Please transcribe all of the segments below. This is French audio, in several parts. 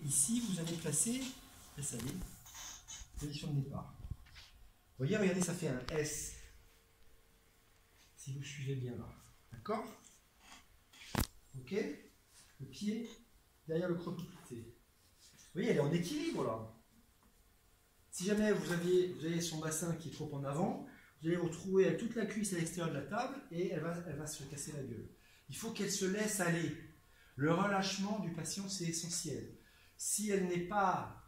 ici, vous allez placer, laisse aller, position de départ. Vous voyez, regardez, ça fait un S. Si vous suivez bien là. D'accord? Ok? Le pied derrière le creux plissé. Vous voyez, elle est en équilibre là. Si jamais vous avez son bassin qui est trop en avant, vous allez vous retrouver avec toute la cuisse à l'extérieur de la table et elle va se casser la gueule. Il faut qu'elle se laisse aller. Le relâchement du patient, c'est essentiel. Si elle n'est pas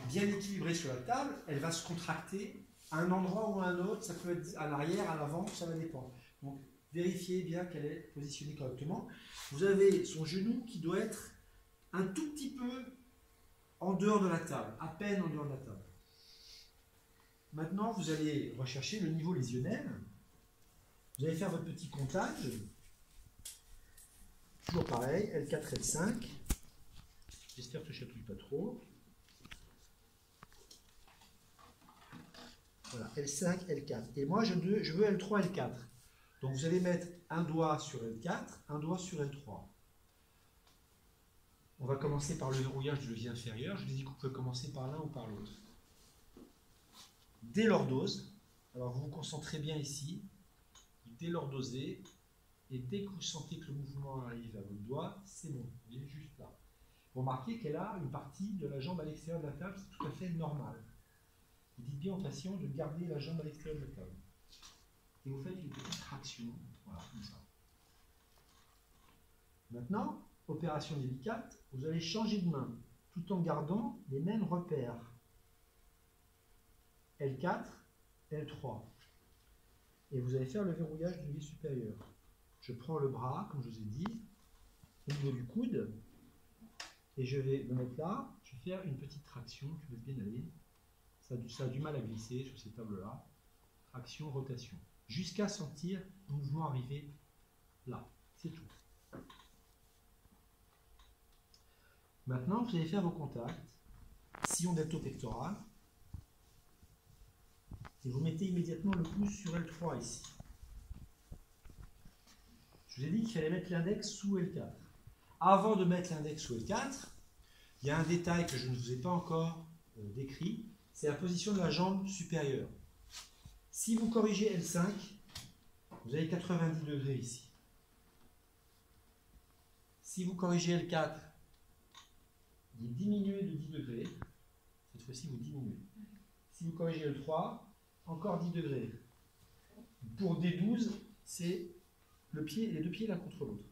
bien équilibrée sur la table, elle va se contracter à un endroit ou à un autre. Ça peut être à l'arrière, à l'avant, ça va dépendre. Donc, vérifiez bien qu'elle est positionnée correctement. Vous avez son genou qui doit être un tout petit peu en dehors de la table, à peine en dehors de la table. Maintenant, vous allez rechercher le niveau lésionnel. Vous allez faire votre petit comptage. Toujours pareil, L4, L5. J'espère que je ne chatouille pas trop. Voilà, L5, L4. Et moi, je veux L3, L4. Donc, vous allez mettre un doigt sur L4, un doigt sur L3. On va commencer par le verrouillage du levier inférieur. Je vous ai dit qu'on peut commencer par l'un ou par l'autre. Délordose. Alors, vous vous concentrez bien ici. Délordosez. Et dès que vous sentez que le mouvement arrive à votre doigt, c'est bon. Il est juste là. Vous remarquez qu'elle a une partie de la jambe à l'extérieur de la table. C'est tout à fait normal. Vous dites bien au patient de garder la jambe à l'extérieur de la table. Et vous faites une petite traction. Voilà, comme ça. Maintenant, opération délicate, vous allez changer de main, tout en gardant les mêmes repères. L4, L3. Et vous allez faire le verrouillage du levier supérieur. Je prends le bras, comme je vous ai dit, au niveau du coude, et je vais me mettre là, je vais faire une petite traction, je vais bien aller. Ça a du mal à glisser sur ces tables-là. Traction, rotation. Jusqu'à sentir le mouvement arriver là. C'est tout. Maintenant, vous allez faire vos contacts. Sillon delto-pectoral. Et vous mettez immédiatement le pouce sur L3 ici. Je vous ai dit qu'il fallait mettre l'index sous L4. Avant de mettre l'index sous L4, il y a un détail que je ne vous ai pas encore décrit, c'est la position de la jambe supérieure. Si vous corrigez L5, vous avez 90 degrés ici. Si vous corrigez L4, vous diminuez de 10 degrés. Cette fois-ci, vous diminuez. Si vous corrigez L3, encore 10 degrés. Pour D12, c'est les deux pieds l'un contre l'autre.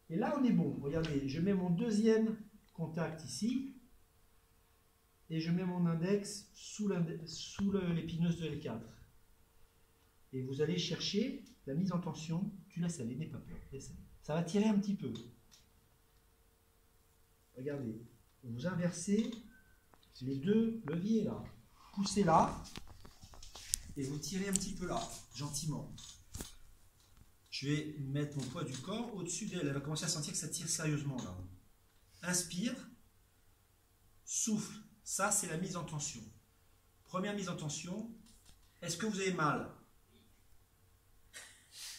Et là, on est bon. Regardez, je mets mon deuxième contact ici. Et je mets mon index sous l'épineuse de L4. Et vous allez chercher la mise en tension. Tu laisses aller, n'aie pas peur. Ça va tirer un petit peu. Regardez, vous inversez les deux leviers là. Poussez là. Et vous tirez un petit peu là, gentiment. Je vais mettre mon poids du corps au-dessus d'elle. Elle va commencer à sentir que ça tire sérieusement là. Inspire. Souffle. Ça, c'est la mise en tension. Première mise en tension. Est-ce que vous avez mal?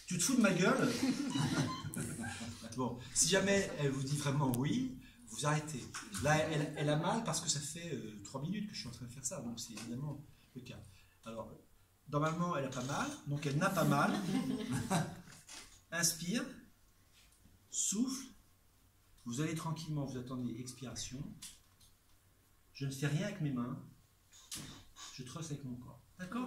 Tu te fous de ma gueule? Bon, si jamais elle vous dit vraiment oui, vous arrêtez. Là, elle a mal parce que ça fait 3 minutes que je suis en train de faire ça. Donc, c'est évidemment le cas. Alors, normalement, elle n'a pas mal. Donc, elle n'a pas mal. Inspire. Souffle. Vous allez tranquillement, vous attendez expiration. Je ne fais rien avec mes mains. Je trosse avec mon corps. D'accord?